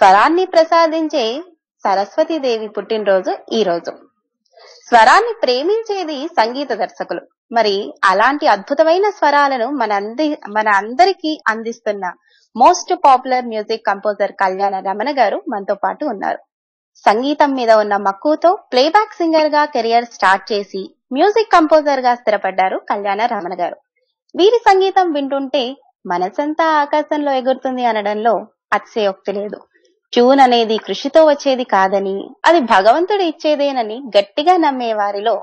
స్వరాన్ని ప్రసాదించే సరస్వతీదేవి పుట్టినరోజు ఈ రోజు. స్వరాన్ని ప్రేమించేది సంగీత దర్శకులు. మరి అలాంటి అద్భుతమైన స్వరాలను మన అందరికీ అందిస్తున్న మోస్ట్ పాపులర్ మ్యూజిక్ కంపోజర్ కళ్యాణ రమణ గారు మనతో పాటు ఉన్నారు. సంగీతం మీద ఉన్న మక్కువతో ప్లేబ్యాక్ సింగర్ గా కెరియర్ స్టార్ట్ చేసి మ్యూజిక్ కంపోజర్ గా స్థిరపడ్డారు కళ్యాణ రమణ గారు. వీరి సంగీతం వింటుంటే మనసంతా ఆకాశంలో ఎగురుతుంది అనడంలో అతిశయోక్తి లేదు. ట్యూన్ అనేది కృషితో వచ్చేది కాదని, అది భగవంతుడు ఇచ్చేదేనని గట్టిగా నమ్మే వారిలో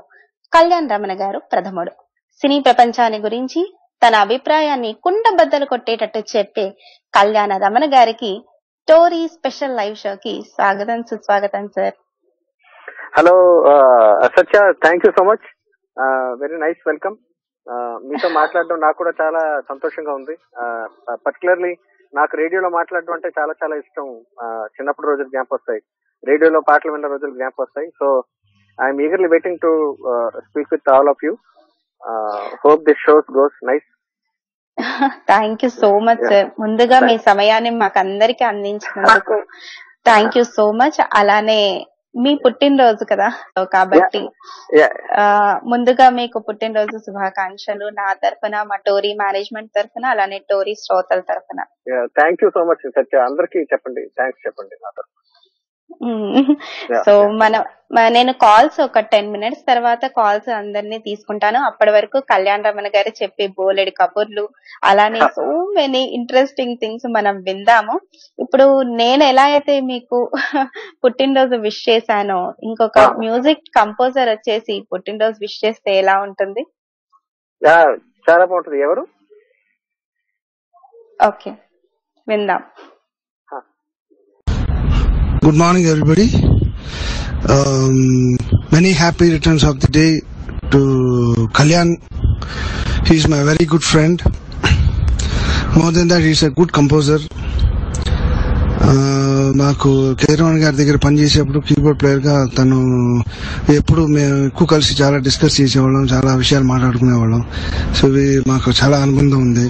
కళ్యాణ్ రమణ గారు ప్రథముడు. సినీ ప్రపంచాన్ని గురించి తన అభిప్రాయాన్ని కుండబద్దలు కొట్టేటట్టు చెప్పే కళ్యాణ రమణ గారికి స్టోరీ స్పెషల్ లైవ్ షోకి స్వాగతం, సుస్వాగతం sir. Hello Satya, thank you so much, very nice welcome. మీతో మాట్లాడడం నాకు కూడా చాలా సంతోషంగా ఉంది. పర్టికులర్లీ నాకు రేడియోలో మాట్లాడడం అంటే చాలా చాలా ఇష్టం. చిన్నప్పుడు రోజులు జ్ఞాపకం వస్తాయి, రేడియోలో పాటలు విన్న రోజులు జ్ఞాపకం వస్తాయి. So I'm eagerly waiting to speak with all of you. Hope this shows goes nice. Thank you so much sir. ముందుగా మీ సమయాన్ని మాకు అందరికి అందించినందుకు థ్యాంక్ యూ సో మచ్. అలానే మీ పుట్టినరోజు కదా, కాబట్టి ముందుగా మీకు పుట్టినరోజు శుభాకాంక్షలు నా తరఫున, మా టోరీ మేనేజ్మెంట్ తరఫున, అలానే టోరీ శ్రోతల తరఫున. థ్యాంక్ యూ సో మచ్ సత్య, అందరికి చెప్పండి, థ్యాంక్స్ చెప్పండి నా తరఫున. సో నేను కాల్స్ ఒక 10 minutes తర్వాత కాల్స్ అందరినీ తీసుకుంటాను. అప్పటి వరకు కళ్యాణ్ రమణ గారు చెప్పే బోలెడి కబుర్లు, అలానే సో మెనీ ఇంట్రెస్టింగ్ థింగ్స్ మనం విందాము. ఇప్పుడు నేను ఎలా అయితే మీకు పుట్టినరోజు విష్ చేశానో, ఇంకొక మ్యూజిక్ కంపోజర్ వచ్చేసి పుట్టినరోజు విష్ చేస్తే ఎలా ఉంటుంది? చాలా బాగుంటుంది. ఎవరు? ఓకే, విందాం. Good morning, everybody. Many happy returns of the day to Kalyan. He is my very good friend. More than that, he is a good composer. నాకు కేరవణ్ గారి దగ్గర పనిచేసేప్పుడు కీబోర్డ్ ప్లేయర్ గా తను ఎప్పుడు మేము ఎక్కువ కలిసి చాలా డిస్కస్ చేసేవాళ్ళం, చాలా విషయాలు మాట్లాడుకునేవాళ్ళం. సో మాకు చాలా అనుబంధం ఉంది.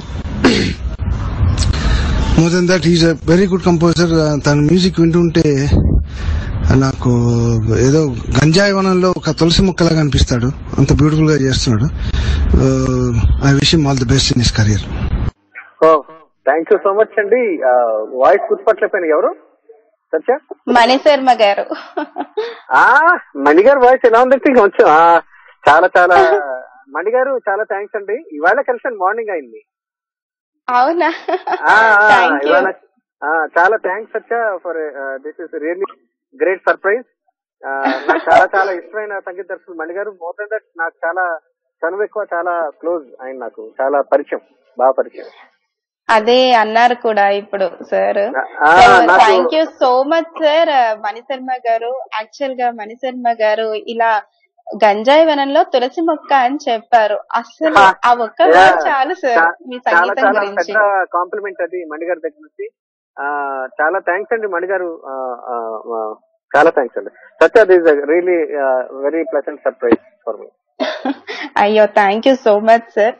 More than that he's a very good composer. తన మ్యూజిక్ వింటుంటే నాకు ఏదో గంజాయి వనంలో ఒక తులసి మొక్కలాగా అనిపిస్తాడు, అంత బ్యూటిఫుల్ గా చేస్తున్నాడు. I wish him all the best in his career. Thank you so much అండి. వాయిస్ గుర్తుపట్టలేకపోయినా ఎవరు? సత్య, మణిశర్మ గారు. మణిగారు వాయిస్ ఎలా ఉందంటే కొంచెం చాలా చాలా మణిగారు చాలా థ్యాంక్స్ అండి. ఇవాళ కలిసి మార్నింగ్ అయింది. అవునా? చాలా thanks Satya for this is really great surprise. నాకు చాలా చాలా ఇష్టమైన సంగీత దర్శకులు మణిగారు. మోర్ దెన్ దట్ నాకు చాలా చనువు ఎక్కువ, చాలా క్లోజ్. ఆయన నాకు చాలా పరిచయం, బాగా పరిచయం. అదే అన్నారు కూడా ఇప్పుడు sir. Thank you so much sir. Mani Sharma గారు, యాక్చువల్ గా మణిశర్మ గారు ఇలా గంజాయి వనంలో తులసి మొక్క అని చెప్పారు. అసలు ఆ ఒక్క వర్డ్ చాలు సార్ మీ సంగీతం గురించి. కాంప్లిమెంట్ అది మణిగారి దగ్గర నుంచి. చాలా థ్యాంక్స్ అండి మణిగారు, చాలా థ్యాంక్స్ అండి. Satya, this is really very pleasant surprise for me. అయ్యో thank you so much sir.